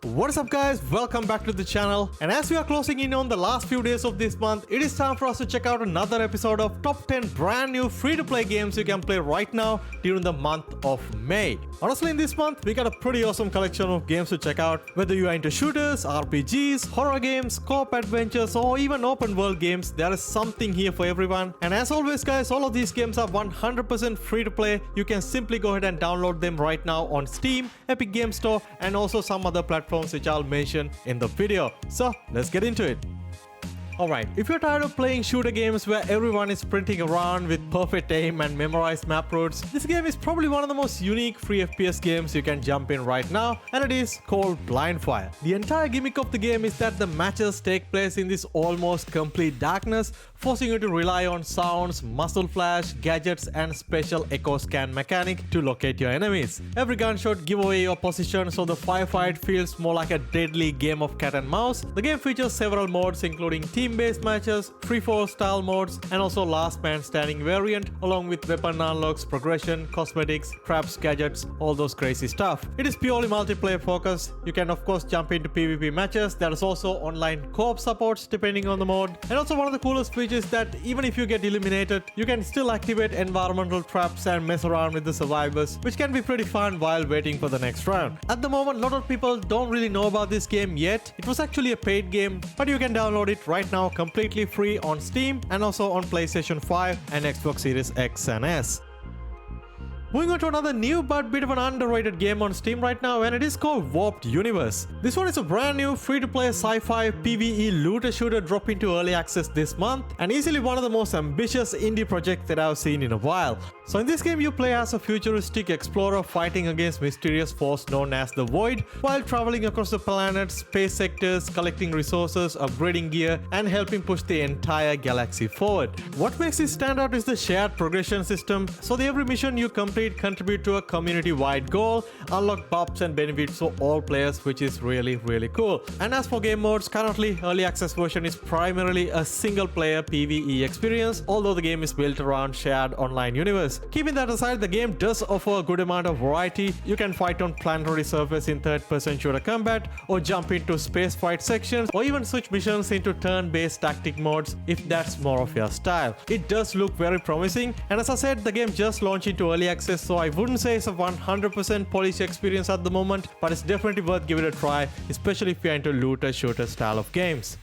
What is up guys, welcome back to the channel, and as we are closing in on the last few days of this month, it is time for us to check out another episode of top 10 brand new free-to-play games you can play right now during the month of May. Honestly, in this month, we got a pretty awesome collection of games to check out. Whether you are into shooters, RPGs, horror games, co-op adventures, or even open world games, there is something here for everyone. And as always guys, all of these games are 100% free to play. You can simply go ahead and download them right now on Steam, Epic Game Store, and also some other platforms which I'll mention in the video. So let's get into it. Alright, if you're tired of playing shooter games where everyone is sprinting around with perfect aim and memorized map routes, this game is probably one of the most unique free FPS games you can jump in right now, and it is called Blindfire. The entire gimmick of the game is that the matches take place in this almost complete darkness, forcing you to rely on sounds, muzzle flash, gadgets, and special echo scan mechanic to locate your enemies. Every gunshot give away your position, so the firefight feels more like a deadly game of cat and mouse. The game features several modes including team-based matches, free-for-all style modes, and also last man standing variant, along with weapon unlocks, progression, cosmetics, traps, gadgets, all those crazy stuff. It is purely multiplayer focused. You can of course jump into PvP matches. There is also online co-op supports depending on the mode, and also one of the coolest features is that even if you get eliminated, you can still activate environmental traps and mess around with the survivors, which can be pretty fun while waiting for the next round. At the moment, a lot of people don't really know about this game yet. It was actually a paid game, but you can download it right now completely free on Steam and also on PlayStation 5 and Xbox Series X and S. Moving on to another new but bit of an underrated game on Steam right now, and it is called Warped Universe. This one is a brand new free-to-play sci-fi PvE looter shooter dropped into early access this month, and easily one of the most ambitious indie projects that I've seen in a while. So in this game you play as a futuristic explorer fighting against mysterious force known as the Void, while traveling across the planet's space sectors, collecting resources, upgrading gear, and helping push the entire galaxy forward. What makes this stand out is the shared progression system, so that every mission you complete contribute to a community-wide goal, unlock buffs and benefits for all players, which is really cool. And as for game modes, currently early access version is primarily a single player PvE experience, although the game is built around shared online universe. Keeping that aside, the game does offer a good amount of variety. You can fight on planetary surface in third-person shooter combat, or jump into space fight sections, or even switch missions into turn-based tactic modes if that's more of your style. It does look very promising, and as I said, the game just launched into early access, so I wouldn't say it's a 100% polished experience at the moment, but it's definitely worth giving it a try, especially if you're into looter shooter style of games.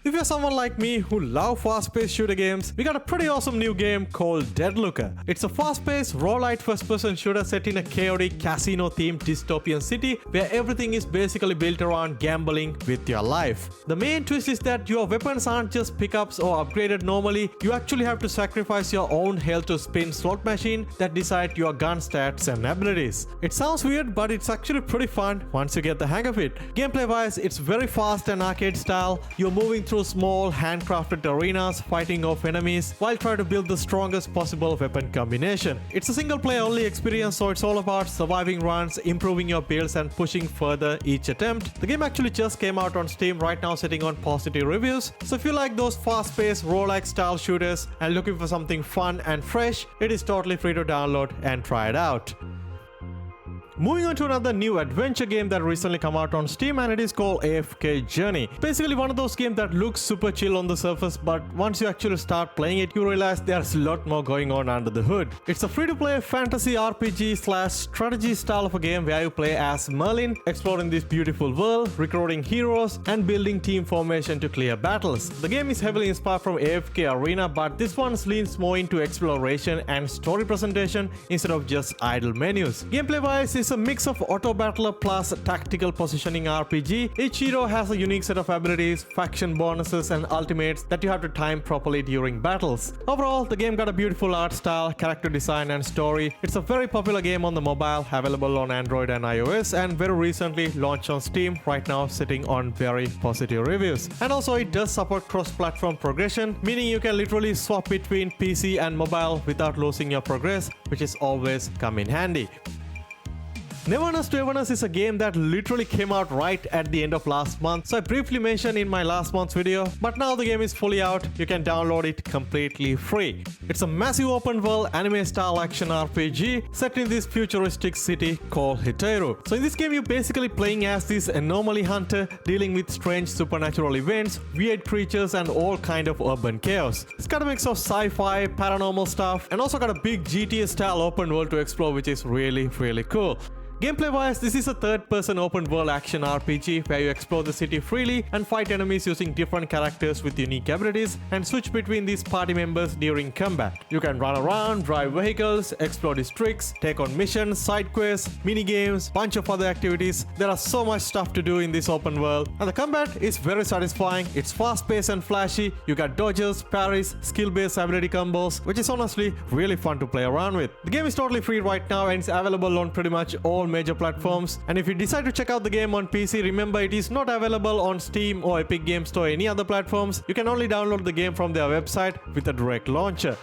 If you're someone like me who love fast-paced shooter games, we got a pretty awesome new game called Deadlooker. It's a fast-paced, raw-light first-person shooter set in a chaotic casino-themed dystopian city where everything is basically built around gambling with your life. The main twist is that your weapons aren't just pickups or upgraded normally. You actually have to sacrifice your own health to spin slot machine that decide your gun stats and abilities. It sounds weird, but it's actually pretty fun once you get the hang of it. Gameplay-wise, it's very fast and arcade style. You're moving through small handcrafted arenas fighting off enemies while trying to build the strongest possible weapon combination. It's a single player only experience, so it's all about surviving runs, improving your builds, and pushing further each attempt. The game actually just came out on Steam right now, sitting on positive reviews, so if you like those fast-paced roguelike style shooters and looking for something fun and fresh, it is totally free to download and try it out. Moving on to another new adventure game that recently come out on Steam, and it is called AFK Journey. Basically one of those games that looks super chill on the surface, but once you actually start playing it, you realize there's a lot more going on under the hood. It's a free-to-play fantasy RPG / strategy style of a game where you play as Merlin, exploring this beautiful world, recruiting heroes, and building team formation to clear battles. The game is heavily inspired from AFK Arena, but this one leans more into exploration and story presentation instead of just idle menus. Gameplay-wise, it's a mix of auto battler plus tactical positioning RPG. Each hero has a unique set of abilities, faction bonuses, and ultimates that you have to time properly during battles. Overall, the game got a beautiful art style, character design, and story. It's a very popular game on the mobile, available on Android and iOS, and very recently launched on Steam, right now sitting on very positive reviews. And also it does support cross-platform progression, meaning you can literally swap between PC and mobile without losing your progress, which is always come in handy. Neverness to Everness is a game that literally came out right at the end of last month, so I briefly mentioned in my last month's video, but now the game is fully out. You can download it completely free. It's a massive open world anime style action RPG set in this futuristic city called Hiteru. So in this game you're basically playing as this anomaly hunter dealing with strange supernatural events, weird creatures and all kind of urban chaos. It's got a mix of sci-fi, paranormal stuff and also got a big GTA style open world to explore, which is really cool. Gameplay wise, this is a third-person open-world action RPG where you explore the city freely and fight enemies using different characters with unique abilities and switch between these party members during combat. You can run around, drive vehicles, explore districts, take on missions, side quests, mini-games, bunch of other activities. There are so much stuff to do in this open world, and the combat is very satisfying. It's fast-paced and flashy. You got dodges, parries, skill-based ability combos, which is honestly really fun to play around with. The game is totally free right now and it's available on pretty much all major platforms, and if you decide to check out the game on PC, remember it is not available on Steam or Epic Games Store or any other platforms. You can only download the game from their website with a direct launcher.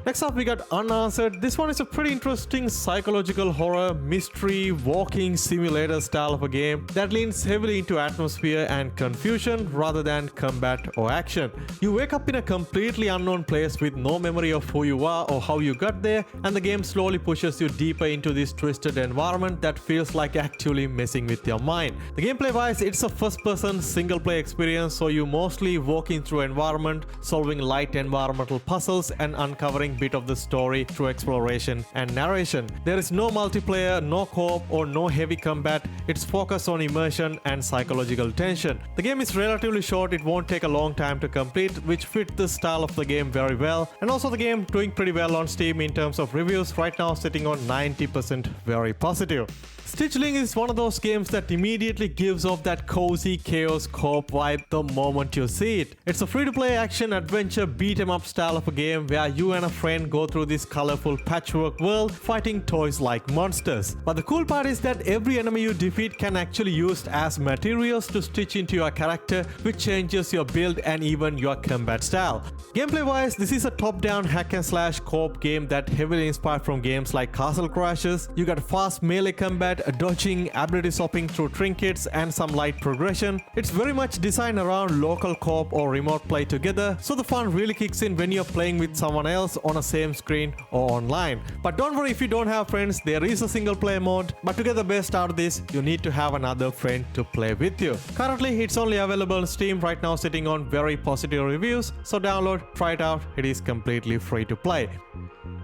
Next up we got Unanswered. This one is a pretty interesting psychological horror, mystery, walking simulator style of a game that leans heavily into atmosphere and confusion rather than combat or action. You wake up in a completely unknown place with no memory of who you are or how you got there, and the game slowly pushes you deeper into this twisted environment that feels like actually messing with your mind. The gameplay wise, it's a first person single player experience, so you mostly walking through environment, solving light environmental puzzles and uncovering bit of the story through exploration and narration. There is no multiplayer, no co-op or no heavy combat. It's focused on immersion and psychological tension. The game is relatively short, it won't take a long time to complete, which fit the style of the game very well. And also the game doing pretty well on Steam in terms of reviews, right now sitting on 90% very positive. Stitchling is one of those games that immediately gives off that cozy chaos co-op vibe the moment you see it. It's a free-to-play action adventure beat 'em up style of a game where you and a friend go through this colorful patchwork world fighting toys like monsters. But the cool part is that every enemy you defeat can actually be used as materials to stitch into your character, which changes your build and even your combat style. Gameplay wise, this is a top-down hack and slash co-op game that heavily inspired from games like Castle Crashers. You got fast melee combat, dodging, ability swapping through trinkets and some light progression. It's very much designed around local co-op or remote play together, so the fun really kicks in when you're playing with someone else on a same screen or online. But don't worry if you don't have friends, there is a single player mode, but to get the best out of this, you need to have another friend to play with you. Currently, it's only available on Steam right now, sitting on very positive reviews, so download, try it out, it is completely free to play.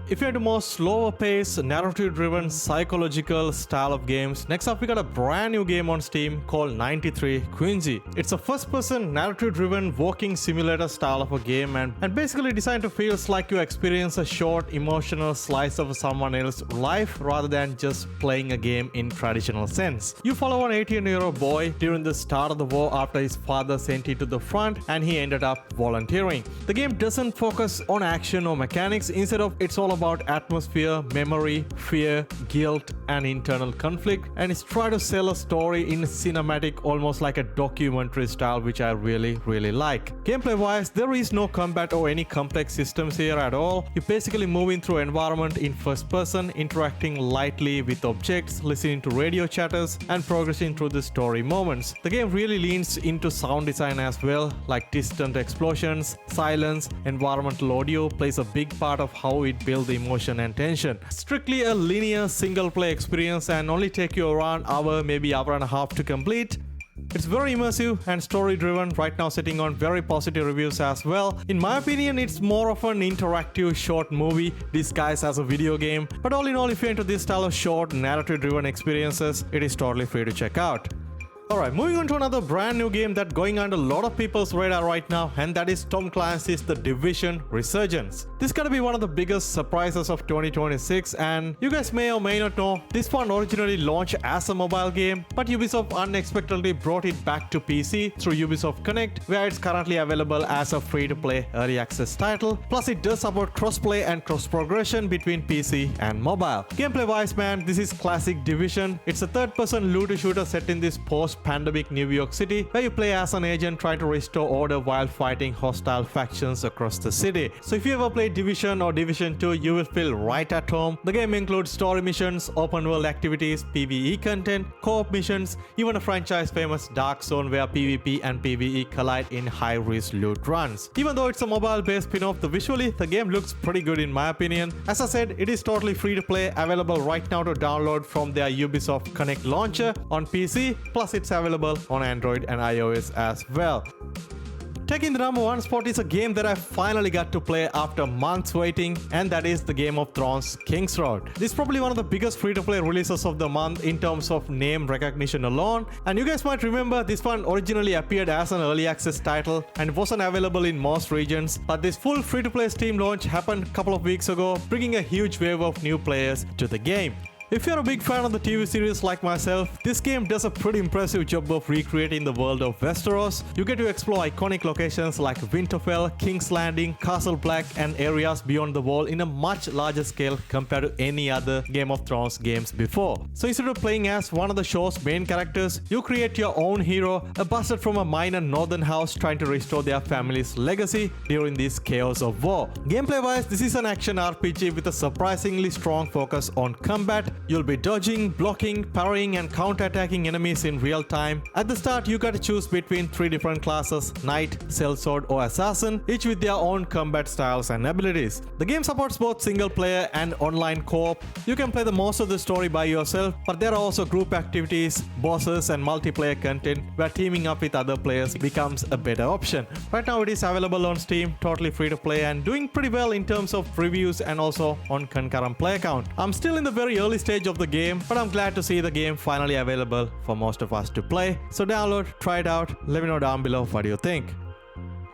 If you're into more slower pace, narrative-driven, psychological style of games, next up we got a brand new game on Steam called 93 Quincy. It's a first-person, narrative-driven, walking simulator style of a game and basically designed to feel like you experience a short, emotional slice of someone else's life rather than just playing a game in traditional sense. You follow an 18-year-old boy during the start of the war after his father sent him to the front and he ended up volunteering. The game doesn't focus on action or mechanics, instead of it's all about atmosphere, memory, fear, guilt and internal conflict, and it's trying to sell a story in cinematic, almost like a documentary style, which I really like. Gameplay wise, there is no combat or any complex systems here at all. You're basically moving through environment in first person, interacting lightly with objects, listening to radio chatters and progressing through the story moments. The game really leans into sound design as well, like distant explosions, silence, environmental audio plays a big part of how it builds the emotion and tension. Strictly a linear single play experience and only take you around hour, maybe hour and a half to complete. It's very immersive and story driven, right now sitting on very positive reviews as well. In my opinion, it's more of an interactive short movie disguised as a video game, but all in all, if you're into this style of short narrative driven experiences, it is totally free to check out. Alright, moving on to another brand new game that's going under a lot of people's radar right now, and that is Tom Clancy's The Division Resurgence. This gotta be one of the biggest surprises of 2026, and you guys may or may not know, this one originally launched as a mobile game, but Ubisoft unexpectedly brought it back to PC through Ubisoft Connect, where it's currently available as a free-to-play early access title. Plus it does support cross-play and cross-progression between PC and mobile. Gameplay-wise, man, this is classic Division. It's a third-person looter shooter set in this post post-pandemic New York City, where you play as an agent trying to restore order while fighting hostile factions across the city. So if you ever played Division or Division 2, you will feel right at home. The game includes story missions, open world activities, PvE content, co-op missions, even a franchise famous Dark Zone where PvP and PvE collide in high-risk loot runs. Even though it's a mobile-based spin-off, visually the game looks pretty good in my opinion. As I said, it is totally free to play, available right now to download from their Ubisoft Connect launcher on PC, plus it's available on Android and iOS as well. Taking the number 1 spot is a game that I finally got to play after months waiting, and that is the Game of Thrones King's Road. This is probably one of the biggest free-to-play releases of the month in terms of name recognition alone, and you guys might remember this one originally appeared as an early access title and wasn't available in most regions, but this full free-to-play Steam launch happened a couple of weeks ago, bringing a huge wave of new players to the game. If you're a big fan of the TV series like myself, this game does a pretty impressive job of recreating the world of Westeros. You get to explore iconic locations like Winterfell, King's Landing, Castle Black, and areas beyond the wall in a much larger scale compared to any other Game of Thrones games before. So instead of playing as one of the show's main characters, you create your own hero, a bastard from a minor northern house trying to restore their family's legacy during this chaos of war. Gameplay-wise, this is an action RPG with a surprisingly strong focus on combat. You'll be dodging, blocking, parrying, and counter-attacking enemies in real time. At the start, you gotta choose between 3 different classes: Knight, Sellsword, or Assassin, each with their own combat styles and abilities. The game supports both single-player and online co-op. You can play the most of the story by yourself, but there are also group activities, bosses, and multiplayer content where teaming up with other players becomes a better option. Right now, it is available on Steam, totally free to play, and doing pretty well in terms of reviews and also on concurrent play count. I'm still in the very early stage of the game, but I'm glad to see the game finally available for most of us to play. So download, try it out, let me know down below what you think.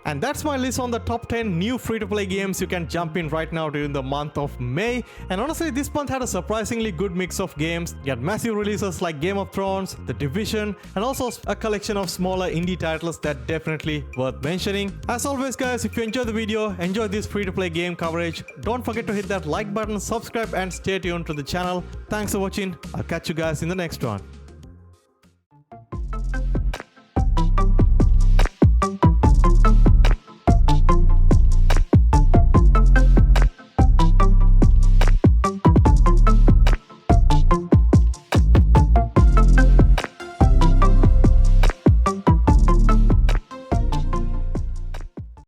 And that's my list on the top 10 new free-to-play games you can jump in right now during the month of May. And honestly, this month had a surprisingly good mix of games. You had massive releases like Game of Thrones, The Division, and also a collection of smaller indie titles that definitely worth mentioning. As always guys, if you enjoyed the video, enjoy this free-to-play game coverage, don't forget to hit that like button, subscribe, and stay tuned to the channel. Thanks for watching. I'll catch you guys in the next one.